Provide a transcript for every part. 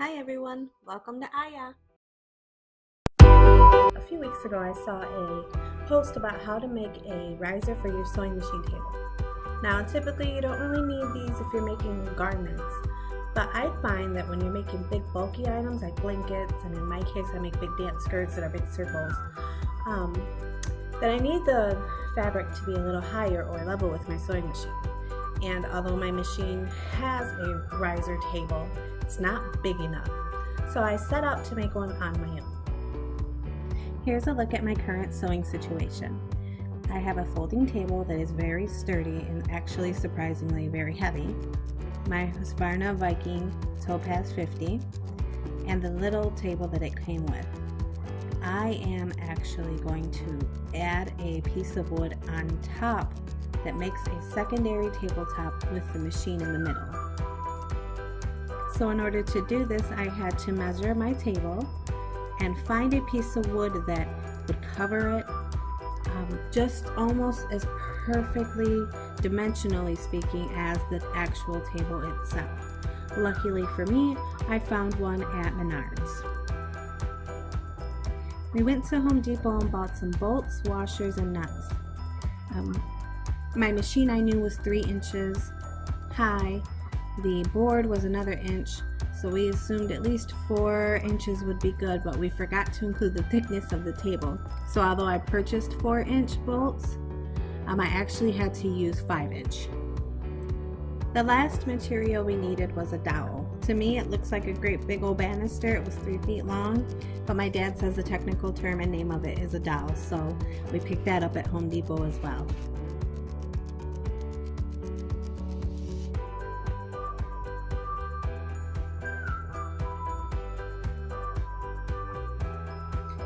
Hi everyone, welcome to Aya. A few weeks ago I saw a post about how to make a riser for your sewing machine table. Now typically you don't really need these if you're making garments, but I find that when you're making big bulky items like blankets, and in my case I make big dance skirts that are big circles, that I need the fabric to be a little higher or level with my sewing machine. And although my machine has a riser table, it's not big enough. So I set out to make one on my own. Here's a look at my current sewing situation. I have a folding table that is very sturdy and actually surprisingly very heavy, my Husqvarna Viking Topaz 50, and the little table that it came with. I am actually going to add a piece of wood on top that makes a secondary tabletop with the machine in the middle. So in order to do this, I had to measure my table and find a piece of wood that would cover it just almost as perfectly, dimensionally speaking, as the actual table itself. Luckily for me, I found one at Menards. We went to Home Depot and bought some bolts, washers, and nuts. My machine I knew was 3 inches high. The board was another inch, so we assumed at least 4 inches would be good, but we forgot to include the thickness of the table. So although I purchased 4-inch bolts, I actually had to use 5-inch. The last material we needed was a dowel. To me it looks like a great big old banister. It was 3 feet long, but my dad says the technical term and name of it is a dowel, so we picked that up at Home Depot as well.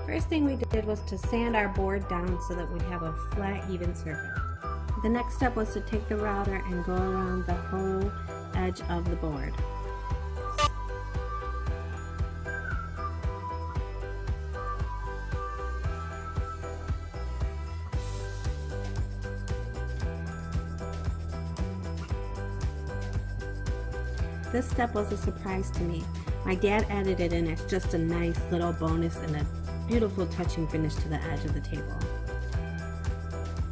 First thing we did was to sand our board down so that we'd have a flat, even surface. The next step was to take the router and go around the whole edge of the board. This step was a surprise to me. My dad added it in as just a nice little bonus and a beautiful touching finish to the edge of the table.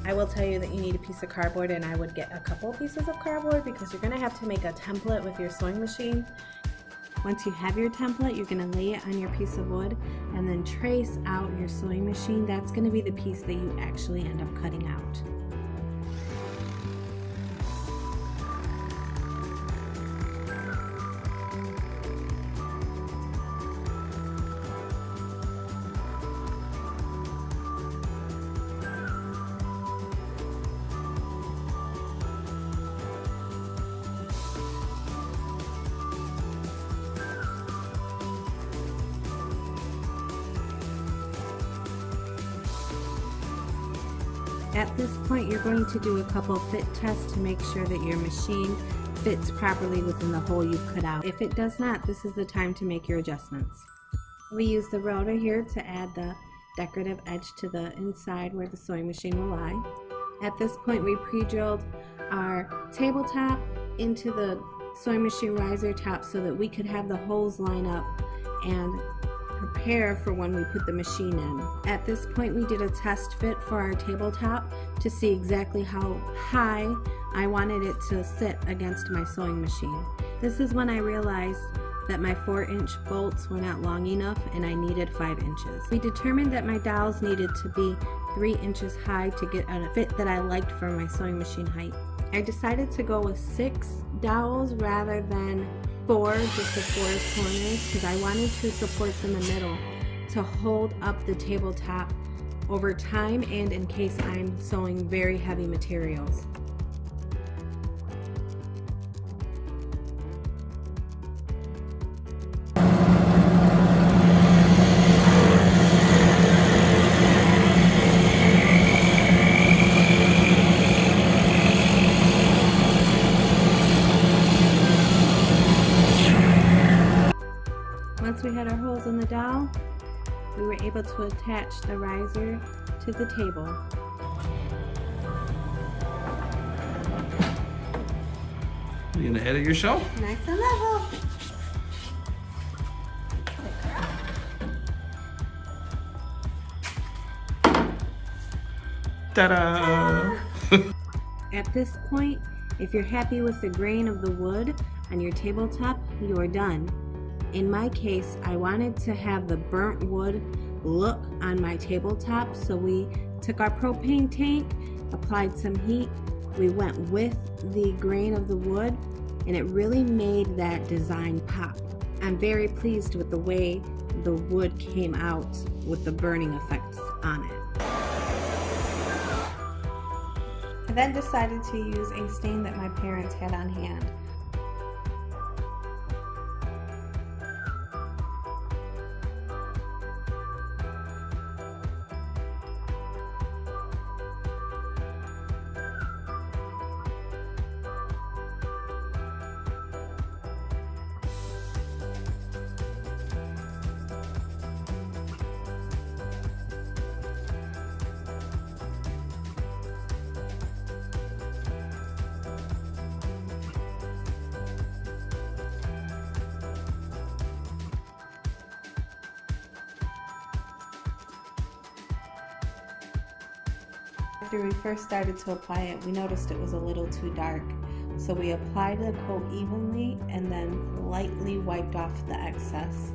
I will tell you that you need a piece of cardboard, and I would get a couple pieces of cardboard because you're going to have to make a template with your sewing machine. Once you have your template, you're going to lay it on your piece of wood and then trace out your sewing machine. That's going to be the piece that you actually end up cutting out. At this point, you're going to do a couple fit tests to make sure that your machine fits properly within the hole you've cut out. If it does not, this is the time to make your adjustments. We use the router here to add the decorative edge to the inside where the sewing machine will lie. At this point, we pre-drilled our tabletop into the sewing machine riser top so that we could have the holes line up and prepare for when we put the machine in. At this point, we did a test fit for our tabletop to see exactly how high I wanted it to sit against my sewing machine. This is when I realized that my 4-inch bolts were not long enough and I needed 5 inches. We determined that my dowels needed to be 3 inches high to get a fit that I liked for my sewing machine height. I decided to go with 6 dowels rather than 4, just the 4 corners, because I wanted 2 supports in the middle to hold up the tabletop over time and in case I'm sewing very heavy materials. Once we had our holes in the dowel, we were able to attach the riser to the table. You gonna edit your show? Nice and level. Ta-da! At this point, if you're happy with the grain of the wood on your tabletop, you are done. In my case, I wanted to have the burnt wood look on my tabletop, so we took our propane tank, applied some heat, we went with the grain of the wood, and it really made that design pop. I'm very pleased with the way the wood came out with the burning effects on it. I then decided to use a stain that my parents had on hand. After we first started to apply it, we noticed it was a little too dark. So we applied the coat evenly and then lightly wiped off the excess.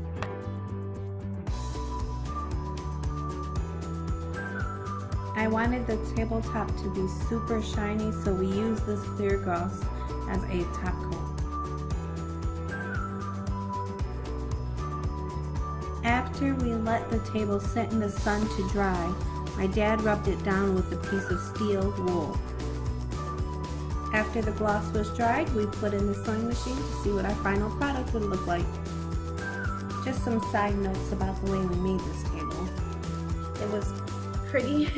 I wanted the tabletop to be super shiny, so we used this clear gloss as a top coat. After we let the table sit in the sun to dry, my dad rubbed it down with a piece of steel wool. After the gloss was dried, we put in the sewing machine to see what our final product would look like. Just some side notes about the way we made this table. It was pretty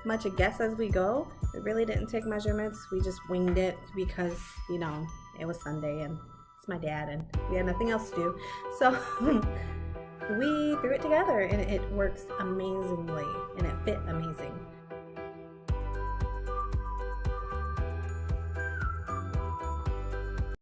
much a guess as we go. We really didn't take measurements. We just winged it because, you know, it was Sunday and it's my dad and we had nothing else to do. So we threw it together and it works amazingly and it fit amazing.